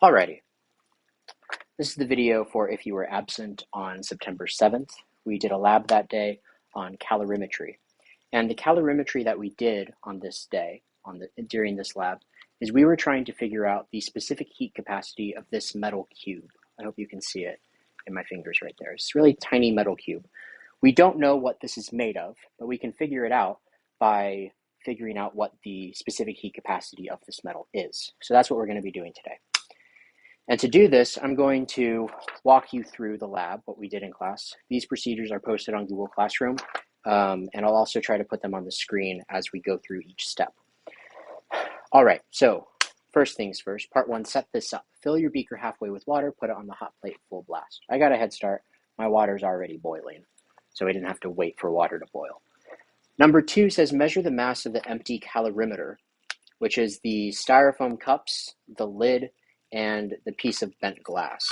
Alrighty, this is the video for if you were absent on September 7th. We did a lab that day on calorimetry. And the calorimetry that we did on this day, during this lab, is we were trying to figure out the specific heat capacity of this metal cube. I hope you can see it in my fingers right there. It's a really tiny metal cube. We don't know what this is made of, but we can figure it out by figuring out what the specific heat capacity of this metal is. So that's what we're going to be doing today. And to do this, I'm going to walk you through the lab, what we did in class. These procedures are posted on Google Classroom, and I'll also try to put them on the screen as we go through each step. All right, so first things first, part one, set this up. Fill your beaker halfway with water, put it on the hot plate full blast. I got a head start. My water's already boiling, so we didn't have to wait for water to boil. Number two says measure the mass of the empty calorimeter, which is the styrofoam cups, the lid, and the piece of bent glass.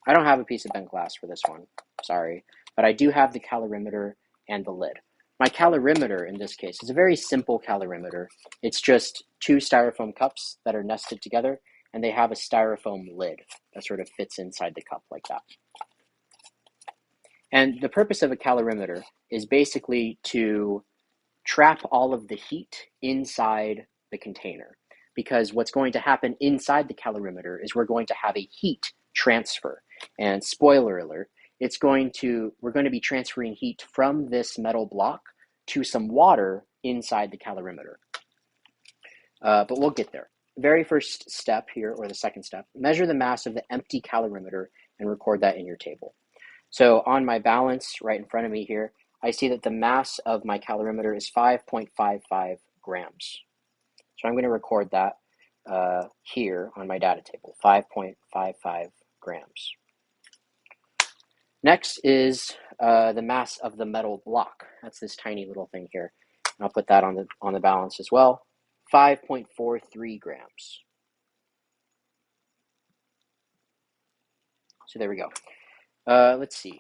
I don't have a piece of bent glass for this one, sorry, but I do have the calorimeter and the lid. My calorimeter in this case is a very simple calorimeter. It's just two styrofoam cups that are nested together, and they have a styrofoam lid that sort of fits inside the cup like that. And the purpose of a calorimeter is basically to trap all of the heat inside the container. Because what's going to happen inside the calorimeter is we're going to have a heat transfer. And spoiler alert, we're going to be transferring heat from this metal block to some water inside the calorimeter. But we'll get there. Very first step here, or the second step, measure the mass of the empty calorimeter and record that in your table. So on my balance right in front of me here, I see that the mass of my calorimeter is 5.55 grams. So I'm going to record that here on my data table, 5.55 grams. Next is the mass of the metal block. That's this tiny little thing here. And I'll put that on the balance as well, 5.43 grams. So there we go. Let's see.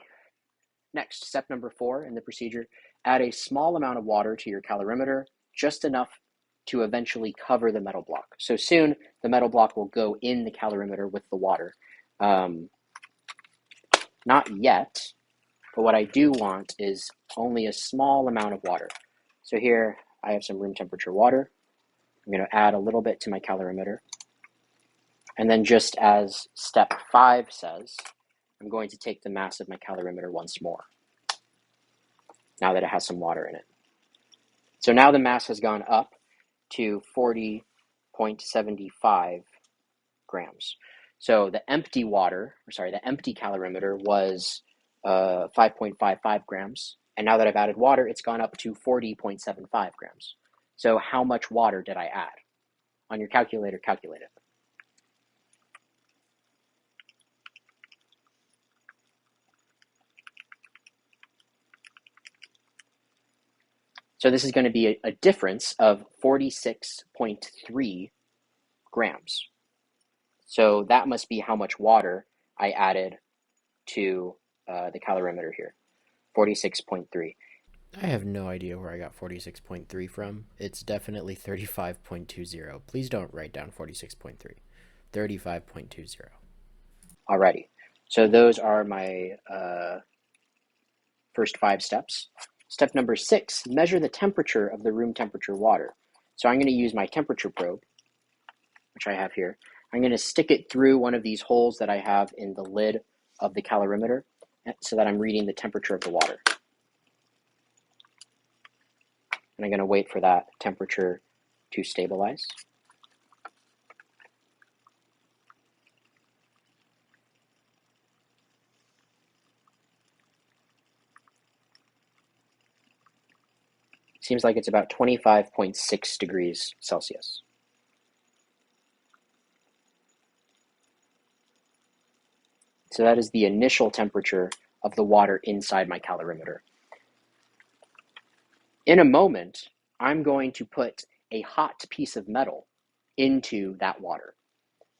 Next, step number 4 in the procedure, add a small amount of water to your calorimeter, just enough to eventually cover the metal block. So soon the metal block will go in the calorimeter with the water. Not yet, but what I do want is only a small amount of water. So here I have some room temperature water. I'm going to add a little bit to my calorimeter. And then just as step 5 says, I'm going to take the mass of my calorimeter once more, now that it has some water in it. So now the mass has gone up to 40.75 grams. So the empty calorimeter was 5.55 grams. And now that I've added water, it's gone up to 40.75 grams. So how much water did I add? On your calculator, calculate it. So this is going to be a difference of 46.3 grams. So that must be how much water I added to the calorimeter here, 46.3. I have no idea where I got 46.3 from. It's definitely 35.20. Please don't write down 46.3. 35.20. Alrighty. So those are my first 5 steps. Step number 6, measure the temperature of the room temperature water. So I'm going to use my temperature probe, which I have here. I'm going to stick it through one of these holes that I have in the lid of the calorimeter so that I'm reading the temperature of the water. And I'm going to wait for that temperature to stabilize. Seems like it's about 25.6 degrees Celsius. So that is the initial temperature of the water inside my calorimeter. In a moment, I'm going to put a hot piece of metal into that water.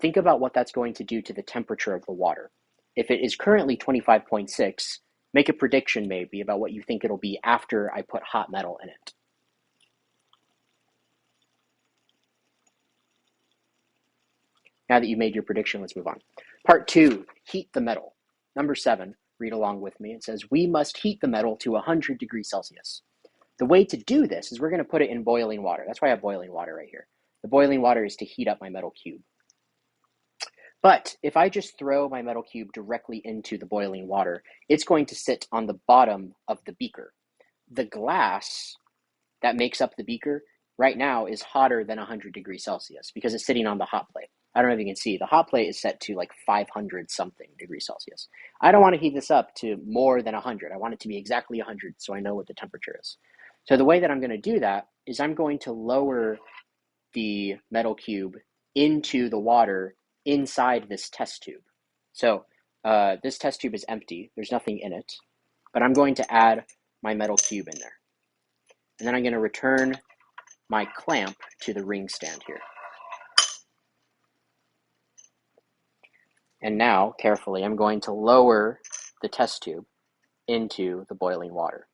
Think about what that's going to do to the temperature of the water. If it is currently 25.6, make a prediction maybe about what you think it'll be after I put hot metal in it. Now that you've made your prediction, let's move on. Part 2, heat the metal. Number 7, read along with me. It says, we must heat the metal to 100 degrees Celsius. The way to do this is we're going to put it in boiling water. That's why I have boiling water right here. The boiling water is to heat up my metal cube. But if I just throw my metal cube directly into the boiling water, it's going to sit on the bottom of the beaker. The glass that makes up the beaker right now is hotter than 100 degrees Celsius because it's sitting on the hot plate. I don't know if you can see, the hot plate is set to like 500 something degrees Celsius. I don't want to heat this up to more than 100. I want it to be exactly 100 so I know what the temperature is. So the way that I'm going to do that is I'm going to lower the metal cube into the water inside this test tube. So this test tube is empty. There's nothing in it. But I'm going to add my metal cube in there. And then I'm going to return my clamp to the ring stand here. And now, carefully, I'm going to lower the test tube into the boiling water.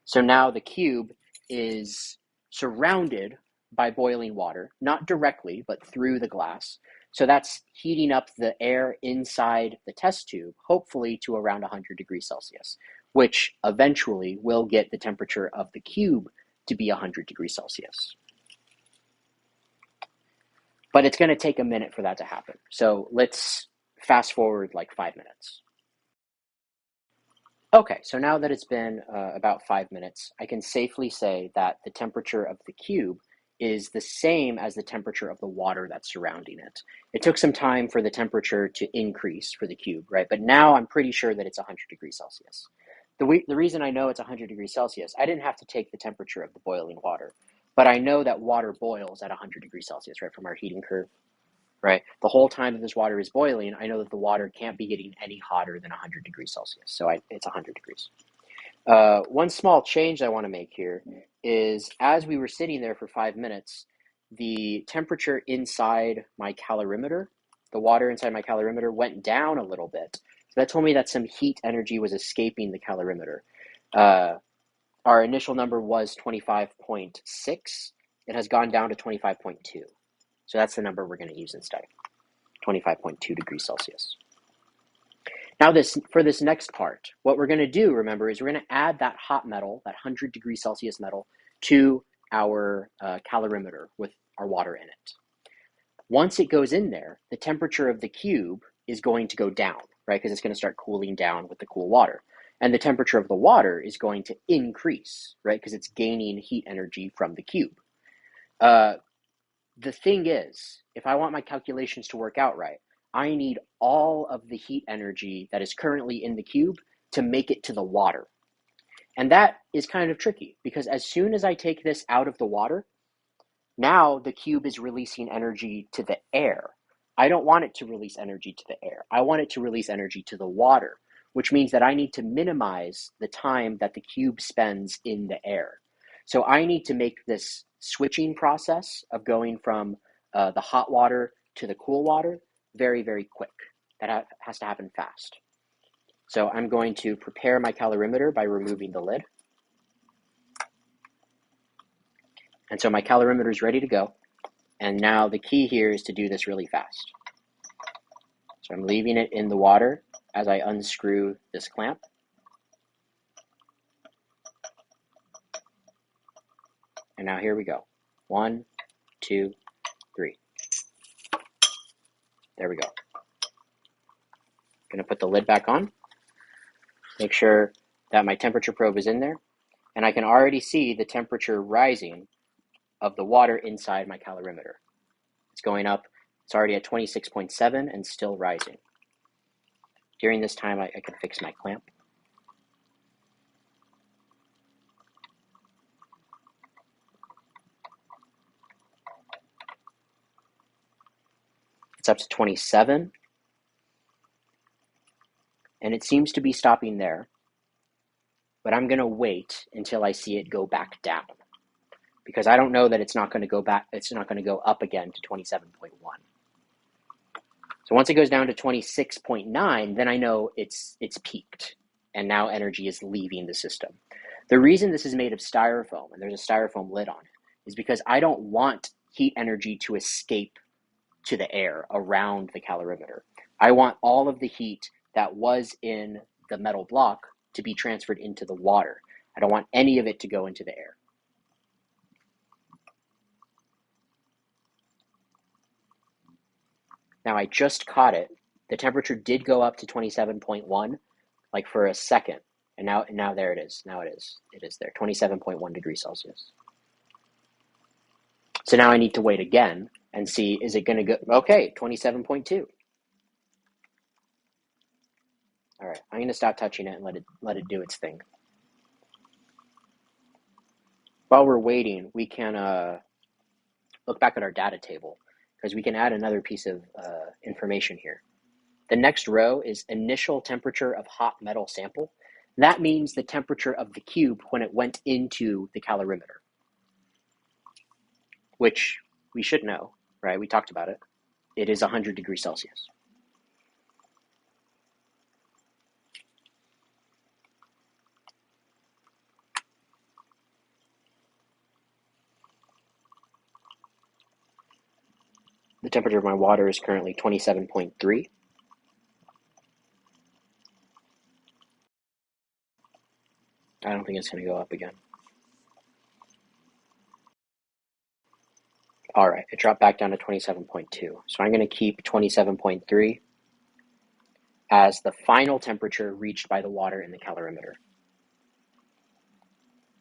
So now the cube is surrounded by boiling water, not directly, but through the glass. So that's heating up the air inside the test tube, hopefully to around 100 degrees Celsius, which eventually will get the temperature of the cube to be 100 degrees Celsius. But it's going to take a minute for that to happen. So let's fast forward like 5 minutes. Okay, so now that it's been about 5 minutes, I can safely say that the temperature of the cube is the same as the temperature of the water that's surrounding it. It took some time for the temperature to increase for the cube, right? But now I'm pretty sure that it's 100 degrees Celsius. The reason I know it's 100 degrees Celsius, I didn't have to take the temperature of the boiling water, but I know that water boils at 100 degrees Celsius, right, from our heating curve, right? The whole time that this water is boiling, I know that the water can't be getting any hotter than 100 degrees Celsius, so it's 100 degrees. One small change I want to make here is as we were sitting there for 5 minutes, the temperature inside my calorimeter, the water inside my calorimeter went down a little bit. So that told me that some heat energy was escaping the calorimeter. Our initial number was 25.6. It has gone down to 25.2. So that's the number we're going to use instead, 25.2 degrees Celsius. Now for this next part, what we're going to do, remember, is we're going to add that hot metal, that 100 degrees Celsius metal, to our calorimeter with our water in it. Once it goes in there, the temperature of the cube is going to go down, right? Because it's going to start cooling down with the cool water. And the temperature of the water is going to increase, right? Because it's gaining heat energy from the cube. The thing is, if I want my calculations to work out right, I need all of the heat energy that is currently in the cube to make it to the water. And that is kind of tricky because as soon as I take this out of the water, now the cube is releasing energy to the air. I don't want it to release energy to the air. I want it to release energy to the water, which means that I need to minimize the time that the cube spends in the air. So I need to make this switching process of going from the hot water to the cool water very, very quick. That has to happen fast. So I'm going to prepare my calorimeter by removing the lid. And so my calorimeter is ready to go. And now the key here is to do this really fast. So I'm leaving it in the water as I unscrew this clamp. And now here we go. 1, 2, 3. There we go. Going to put the lid back on. Make sure that my temperature probe is in there. And I can already see the temperature rising of the water inside my calorimeter. It's going up. It's already at 26.7 and still rising. During this time, I can fix my clamp. It's up to 27. And it seems to be stopping there. But I'm going to wait until I see it go back down. Because I don't know that it's not going to go back, it's not going to go up again to 27.1. So once it goes down to 26.9, then I know it's peaked. And now energy is leaving the system. The reason this is made of styrofoam, and there's a styrofoam lid on it, is because I don't want heat energy to escape to the air around the calorimeter. I want all of the heat that was in the metal block to be transferred into the water. I don't want any of it to go into the air. Now I just caught it. The temperature did go up to 27.1, like for a second, and now there it is. Now it is there, 27.1 degrees Celsius. So now I need to wait again and see, is it going to go, okay, 27.2. All right, I'm going to stop touching it and let it do its thing. While we're waiting, we can look back at our data table because we can add another piece of information here. The next row is initial temperature of hot metal sample. That means the temperature of the cube when it went into the calorimeter, which we should know, right? We talked about it. It is 100 degrees Celsius. The temperature of my water is currently 27.3. I don't think it's going to go up again. All right, it dropped back down to 27.2. So I'm going to keep 27.3 as the final temperature reached by the water in the calorimeter.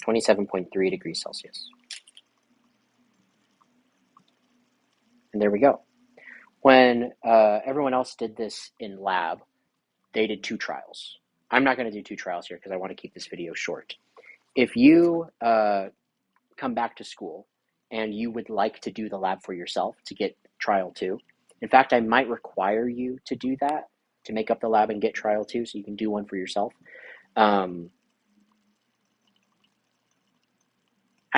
27.3 degrees Celsius. And there we go. When everyone else did this in lab, they did 2 trials. I'm not going to do 2 trials here because I want to keep this video short. If you come back to school and you would like to do the lab for yourself to get trial 2, in fact, I might require you to do that, to make up the lab and get trial 2 so you can do one for yourself.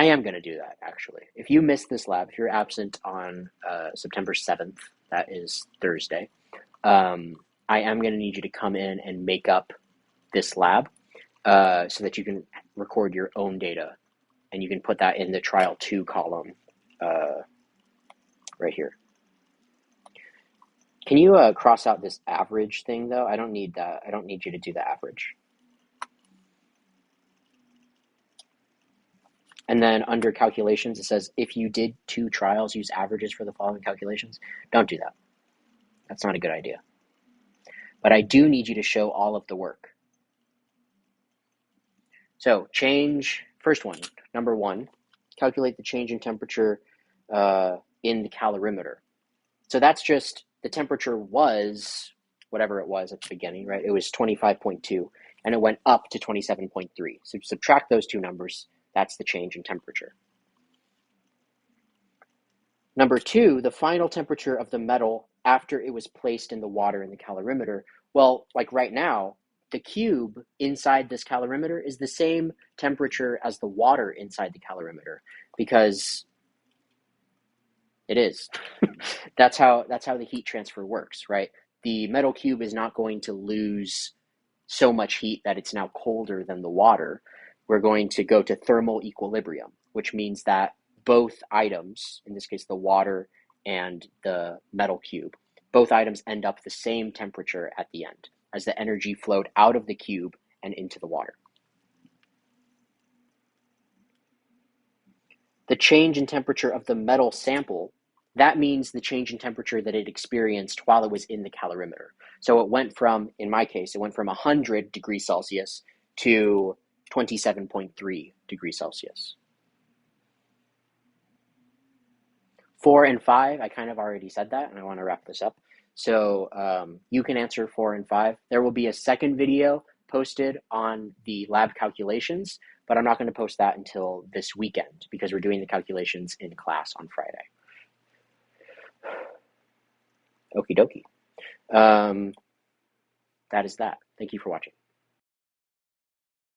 I am going to do that, actually. If you missed this lab, if you're absent on September 7th, that is Thursday, I am going to need you to come in and make up this lab so that you can record your own data, and you can put that in the trial 2 column right here. Can you cross out this average thing, though? I don't need that. I don't need you to do the average. And then under calculations, it says, if you did 2 trials, use averages for the following calculations. Don't do that. That's not a good idea. But I do need you to show all of the work. So change, first one, number 1, calculate the change in temperature in the calorimeter. So that's just, the temperature was whatever it was at the beginning, right? It was 25.2, and it went up to 27.3. So subtract those 2 numbers. That's the change in temperature. Number 2, the final temperature of the metal after it was placed in the water in the calorimeter. Well, like right now, the cube inside this calorimeter is the same temperature as the water inside the calorimeter because it is. That's how the heat transfer works, right? The metal cube is not going to lose so much heat that it's now colder than the water. We're going to go to thermal equilibrium, which means that both items, in this case the water and the metal cube, both items end up the same temperature at the end as the energy flowed out of the cube and into the water. The change in temperature of the metal sample, that means the change in temperature that it experienced while it was in the calorimeter. So it went from, in my case, it went from 100 degrees Celsius to 27.3 degrees Celsius. 4 and 5, I kind of already said that, and I want to wrap this up. So you can answer 4 and 5. There will be a second video posted on the lab calculations, but I'm not going to post that until this weekend because we're doing the calculations in class on Friday. Okie dokie. That is that. Thank you for watching.